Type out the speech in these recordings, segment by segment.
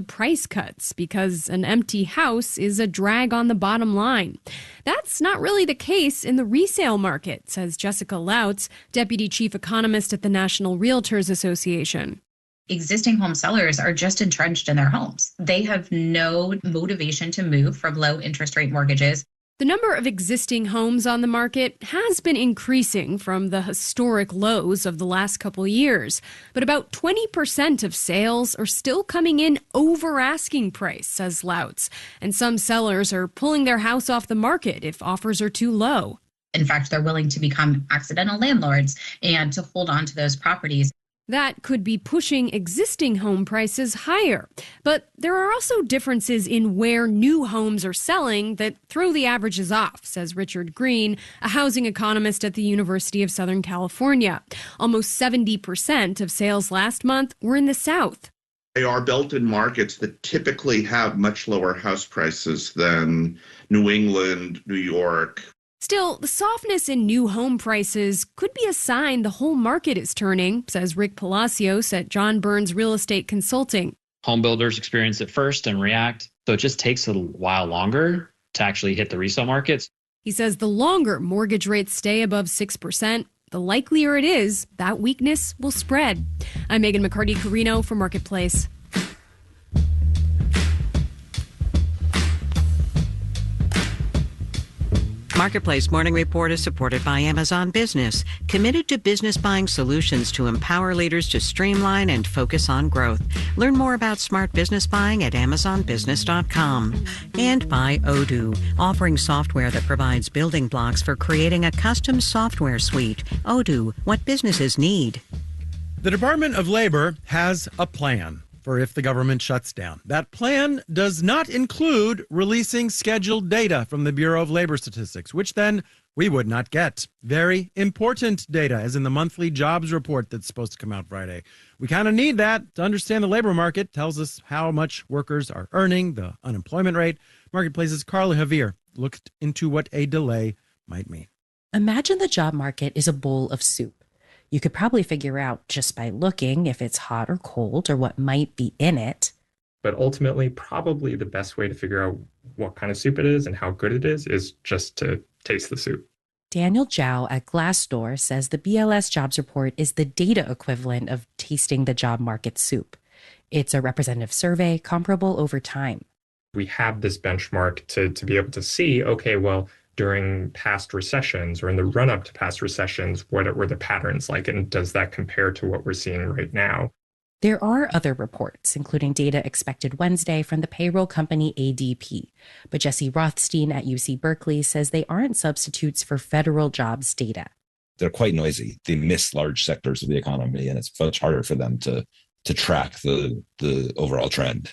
price cuts because an empty house is a drag on the bottom line. That's not really the case in the resale market, says Jessica Lautz, deputy chief economist at the National Realtors Association. Existing home sellers are just entrenched in their homes. They have no motivation to move from low interest rate mortgages. The number of existing homes on the market has been increasing from the historic lows of the last couple years, but about 20% of sales are still coming in over asking price, says Lautz, and some sellers are pulling their house off the market if offers are too low. In fact, they're willing to become accidental landlords and to hold on to those properties. That could be pushing existing home prices higher. But there are also differences in where new homes are selling that throw the averages off, says Richard Green, a housing economist at the University of Southern California. Almost 70% of sales last month were in the South. They are built in markets that typically have much lower house prices than New England, New York. Still, the softness in new home prices could be a sign the whole market is turning, says Rick Palacios at John Burns Real Estate Consulting. Home builders experience it first and react, so it just takes a while longer to actually hit the resale markets. He says the longer mortgage rates stay above 6%, the likelier it is that weakness will spread. I'm Megan McCarty-Carino for Marketplace. Marketplace Morning Report is supported by Amazon Business, committed to business buying solutions to empower leaders to streamline and focus on growth. Learn more about smart business buying at amazonbusiness.com. And by Odoo, offering software that provides building blocks for creating a custom software suite. Odoo, what businesses need. The Department of Labor has a plan for if the government shuts down. That plan does not include releasing scheduled data from the Bureau of Labor Statistics, which then we would not get. Very important data, as in the monthly jobs report that's supposed to come out Friday. We kind of need that to understand the labor market. Tells us how much workers are earning, the unemployment rate. Marketplace's Carla Javier looked into what a delay might mean. Imagine the job market is a bowl of soup. You could probably figure out just by looking if it's hot or cold or what might be in it. But ultimately, probably the best way to figure out what kind of soup it is and how good it is just to taste the soup. Daniel Zhao at Glassdoor says the BLS jobs report is the data equivalent of tasting the job market soup. It's a representative survey comparable over time. We have this benchmark to be able to see, okay, well, during past recessions or in the run-up to past recessions, what were the patterns like, and does that compare to what we're seeing right now? There are other reports, including data expected Wednesday from the payroll company ADP. But Jesse Rothstein at UC Berkeley says they aren't substitutes for federal jobs data. They're quite noisy. They miss large sectors of the economy, and it's much harder for them to track the overall trend.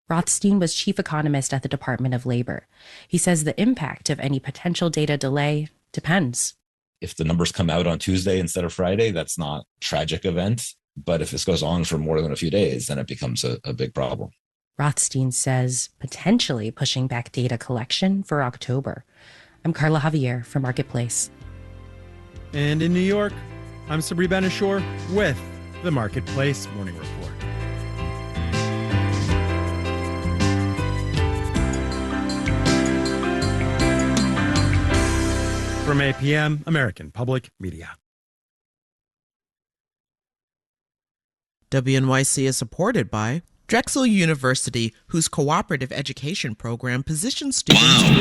Rothstein was chief economist at the Department of Labor. He says the impact of any potential data delay depends. If the numbers come out on Tuesday instead of Friday, that's not a tragic event. But if this goes on for more than a few days, then it becomes a big problem. Rothstein says potentially pushing back data collection for October. I'm Carla Javier for Marketplace. And in New York, I'm Sabri Ben-Achour with the Marketplace Morning Report. From APM, American Public Media. WNYC is supported by Drexel University, whose cooperative education program positions students